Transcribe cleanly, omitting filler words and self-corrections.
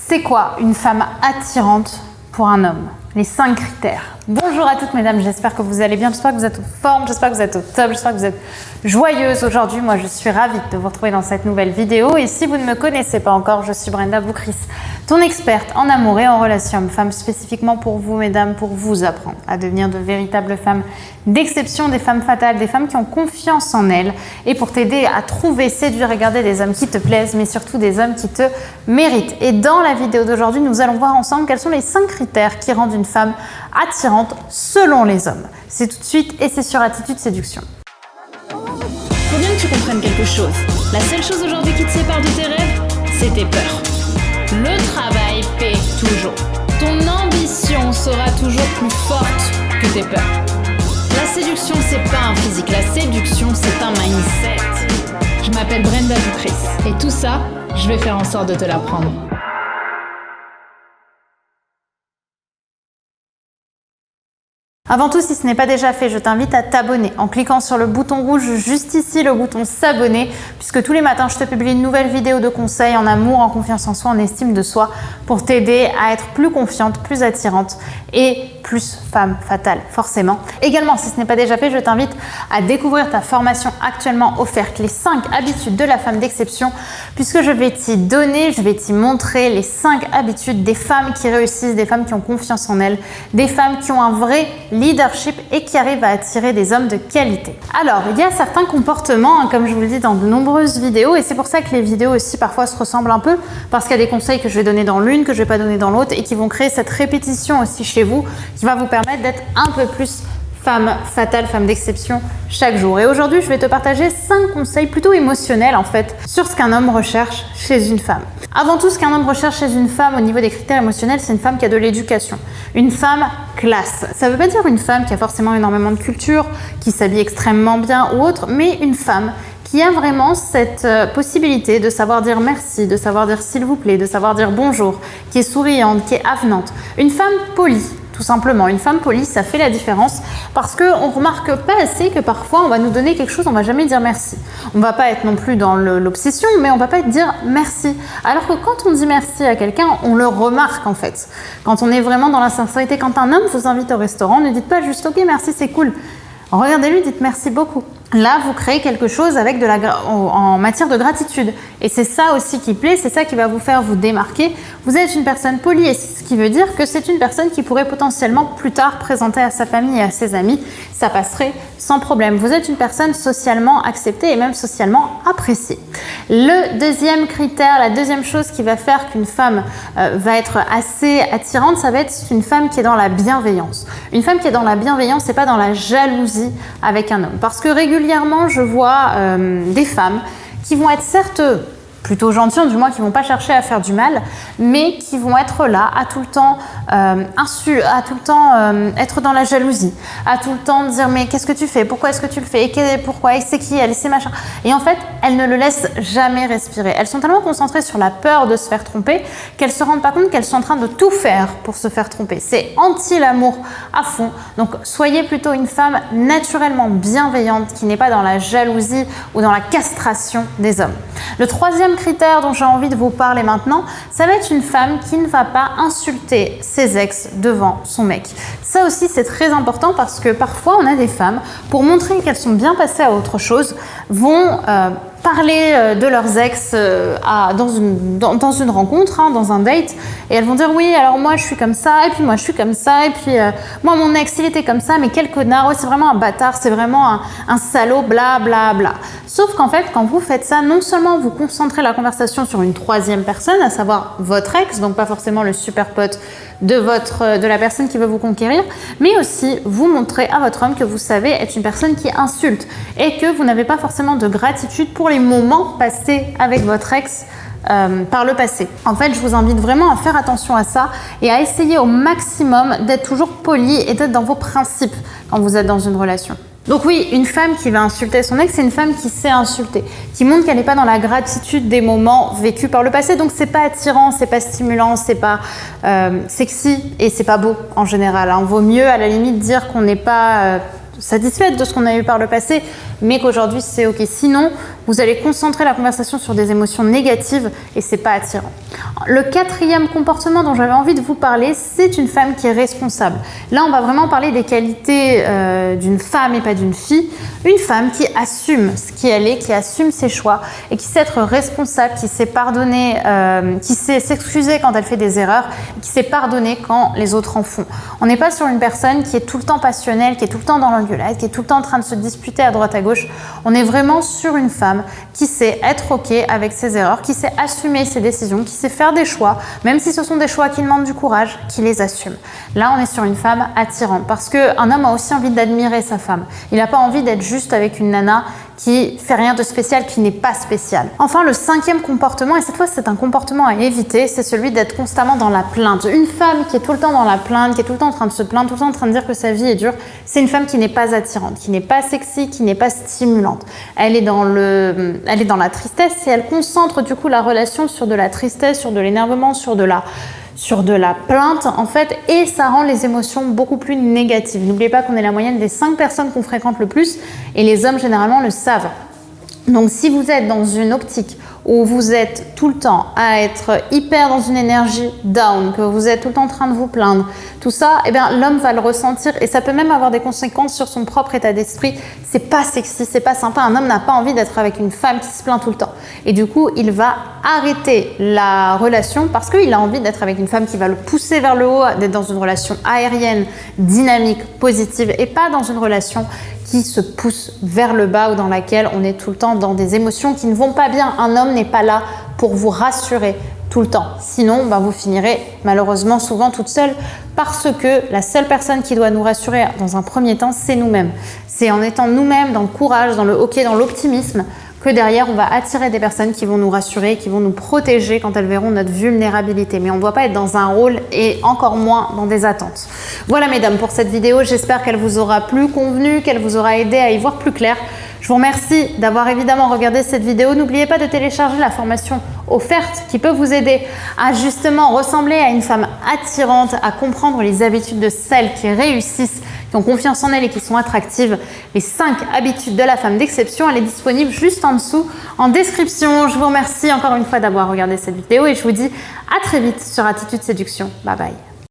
C'est quoi une femme attirante pour un homme? Les 5 critères. Bonjour à toutes mesdames, j'espère que vous allez bien, j'espère que vous êtes en forme, j'espère que vous êtes au top, j'espère que vous êtes joyeuses aujourd'hui. Moi je suis ravie de vous retrouver dans cette nouvelle vidéo et si vous ne me connaissez pas encore, je suis Brenda Boukris, ton experte en amour et en relations hommes-femmes, spécifiquement pour vous mesdames, pour vous apprendre à devenir de véritables femmes d'exception, des femmes fatales, des femmes qui ont confiance en elles et pour t'aider à trouver, séduire et garder des hommes qui te plaisent, mais surtout des hommes qui te méritent. Et dans la vidéo d'aujourd'hui, nous allons voir ensemble quels sont les 5 critères qui rendent une femme attirante selon les hommes. C'est tout de suite et c'est sur Attitude Séduction. Faut bien que tu comprennes quelque chose. La seule chose aujourd'hui qui te sépare de tes rêves, c'est tes peurs. Le travail paie toujours. Ton ambition sera toujours plus forte que tes peurs. La séduction, c'est pas un physique. La séduction, c'est un mindset. Je m'appelle Brenda Boukris. Et tout ça, je vais faire en sorte de te l'apprendre. Avant tout, si ce n'est pas déjà fait, je t'invite à t'abonner en cliquant sur le bouton rouge juste ici, le bouton s'abonner, puisque tous les matins, je te publie une nouvelle vidéo de conseils en amour, en confiance en soi, en estime de soi, pour t'aider à être plus confiante, plus attirante et plus femme fatale, forcément. Également, si ce n'est pas déjà fait, je t'invite à découvrir ta formation actuellement offerte, les 5 habitudes de la femme d'exception, puisque je vais t'y donner, je vais t'y montrer les 5 habitudes des femmes qui réussissent, des femmes qui ont confiance en elles, des femmes qui ont un vrai leadership et qui arrive à attirer des hommes de qualité. Alors, il y a certains comportements, comme je vous le dis dans de nombreuses vidéos, et c'est pour ça que les vidéos aussi parfois se ressemblent un peu, parce qu'il y a des conseils que je vais donner dans l'une, que je vais pas donner dans l'autre, et qui vont créer cette répétition aussi chez vous, qui va vous permettre d'être un peu plus femme fatale, femme d'exception chaque jour. Et aujourd'hui, je vais te partager 5 conseils plutôt émotionnels en fait sur ce qu'un homme recherche chez une femme. Avant tout, ce qu'un homme recherche chez une femme au niveau des critères émotionnels, c'est une femme qui a de l'éducation, une femme classe. Ça ne veut pas dire une femme qui a forcément énormément de culture, qui s'habille extrêmement bien ou autre, mais une femme qui a vraiment cette possibilité de savoir dire merci, de savoir dire s'il vous plaît, de savoir dire bonjour, qui est souriante, qui est avenante. Une femme polie. Tout simplement, une femme polie, ça fait la différence parce qu'on ne remarque pas assez que parfois on va nous donner quelque chose, on ne va jamais dire merci. On ne va pas être non plus dans l'obsession, mais on ne va pas dire merci. Alors que quand on dit merci à quelqu'un, on le remarque en fait. Quand on est vraiment dans la sincérité, quand un homme vous invite au restaurant, ne dites pas juste ok merci c'est cool. Regardez-lui, dites merci beaucoup. Là, vous créez quelque chose avec en matière de gratitude. Et c'est ça aussi qui plaît, c'est ça qui va vous faire vous démarquer. Vous êtes une personne polie, et ce qui veut dire que c'est une personne qui pourrait potentiellement plus tard présenter à sa famille et à ses amis. Ça passerait sans problème. Vous êtes une personne socialement acceptée et même socialement appréciée. Le deuxième critère, la deuxième chose qui va faire qu'une femme va être assez attirante, ça va être une femme qui est dans la bienveillance. Une femme qui est dans la bienveillance et pas dans la jalousie avec un homme. Parce que régulièrement, je vois des femmes qui vont être certes plutôt gentilles, du moins qui vont pas chercher à faire du mal, mais qui vont être là à tout le temps être dans la jalousie, à tout le temps dire mais qu'est-ce que tu fais, pourquoi est-ce que tu le fais, et pourquoi, et c'est qui elle, c'est machin. Et en fait, elles ne le laissent jamais respirer. Elles sont tellement concentrées sur la peur de se faire tromper qu'elles se rendent pas compte qu'elles sont en train de tout faire pour se faire tromper. C'est anti-l'amour à fond. Donc soyez plutôt une femme naturellement bienveillante qui n'est pas dans la jalousie ou dans la castration des hommes. Le troisième critère dont j'ai envie de vous parler maintenant, ça va être une femme qui ne va pas insulter ses ex devant son mec. Ça aussi c'est très important parce que parfois on a des femmes, pour montrer qu'elles sont bien passées à autre chose, vont parler de leurs ex dans une rencontre, dans un date, et elles vont dire oui alors moi je suis comme ça, et puis moi je suis comme ça, et puis moi mon ex il était comme ça, mais quel connard, ouais, c'est vraiment un bâtard, c'est vraiment un salaud, bla bla bla. Sauf qu'en fait quand vous faites ça, non seulement vous concentrez la conversation sur une troisième personne, à savoir votre ex, donc pas forcément le super pote de la personne qui veut vous conquérir, mais aussi vous montrez à votre homme que vous savez être une personne qui insulte et que vous n'avez pas forcément de gratitude pour les moments passés avec votre ex par le passé. En fait, je vous invite vraiment à faire attention à ça et à essayer au maximum d'être toujours poli et d'être dans vos principes quand vous êtes dans une relation. Donc oui, une femme qui va insulter son ex, c'est une femme qui sait insulter, qui montre qu'elle n'est pas dans la gratitude des moments vécus par le passé. Donc c'est pas attirant, c'est pas stimulant, c'est pas sexy et c'est pas beau en général. Vaut mieux à la limite dire qu'on n'est pas satisfaite de ce qu'on a eu par le passé, mais qu'aujourd'hui c'est ok. Sinon, vous allez concentrer la conversation sur des émotions négatives et c'est pas attirant. Le quatrième comportement dont j'avais envie de vous parler, c'est une femme qui est responsable. Là, on va vraiment parler des qualités d'une femme et pas d'une fille. Une femme qui assume ce qui elle est, qui assume ses choix et qui sait être responsable, qui sait pardonner, qui sait s'excuser quand elle fait des erreurs, qui sait pardonner quand les autres en font. On n'est pas sur une personne qui est tout le temps passionnelle, qui est tout le temps dans l'engueulade, qui est tout le temps en train de se disputer à droite à gauche. On est vraiment sur une femme qui sait être ok avec ses erreurs, qui sait assumer ses décisions, qui sait faire des choix, même si ce sont des choix qui demandent du courage, qui les assume. Là, on est sur une femme attirante parce qu'un homme a aussi envie d'admirer sa femme. Il n'a pas envie d'être juste avec une nana qui fait rien de spécial, qui n'est pas spécial. Enfin, le cinquième comportement, et cette fois c'est un comportement à éviter, c'est celui d'être constamment dans la plainte. Une femme qui est tout le temps dans la plainte, qui est tout le temps en train de se plaindre, tout le temps en train de dire que sa vie est dure, c'est une femme qui n'est pas attirante, qui n'est pas sexy, qui n'est pas stimulante. Elle est dans la tristesse et elle concentre du coup la relation sur de la tristesse, sur de l'énervement, sur de la plainte en fait, et ça rend les émotions beaucoup plus négatives. N'oubliez pas qu'on est la moyenne des 5 personnes qu'on fréquente le plus et les hommes généralement le savent. Donc si vous êtes dans une optique où vous êtes tout le temps à être hyper dans une énergie down, que vous êtes tout le temps en train de vous plaindre, tout ça, eh bien l'homme va le ressentir et ça peut même avoir des conséquences sur son propre état d'esprit. C'est pas sexy, c'est pas sympa. Un homme n'a pas envie d'être avec une femme qui se plaint tout le temps. Et du coup, il va arrêter la relation parce qu'il a envie d'être avec une femme qui va le pousser vers le haut, d'être dans une relation aérienne, dynamique, positive et pas dans une relation qui se pousse vers le bas ou dans laquelle on est tout le temps dans des émotions qui ne vont pas bien. Un homme n'est pas là pour vous rassurer tout le temps. Sinon, vous finirez malheureusement souvent toute seule parce que la seule personne qui doit nous rassurer dans un premier temps, c'est nous-mêmes. C'est en étant nous-mêmes dans le courage, dans le hockey, dans l'optimisme que derrière, on va attirer des personnes qui vont nous rassurer, qui vont nous protéger quand elles verront notre vulnérabilité. Mais on ne doit pas être dans un rôle et encore moins dans des attentes. Voilà mesdames pour cette vidéo, j'espère qu'elle vous aura plu, convenu, qu'elle vous aura aidé à y voir plus clair. Je vous remercie d'avoir évidemment regardé cette vidéo. N'oubliez pas de télécharger la formation offerte qui peut vous aider à justement ressembler à une femme attirante, à comprendre les habitudes de celles qui réussissent, qui ont confiance en elles et qui sont attractives. Les 5 habitudes de la femme d'exception, elle est disponible juste en dessous en description. Je vous remercie encore une fois d'avoir regardé cette vidéo et je vous dis à très vite sur Attitude Séduction. Bye bye.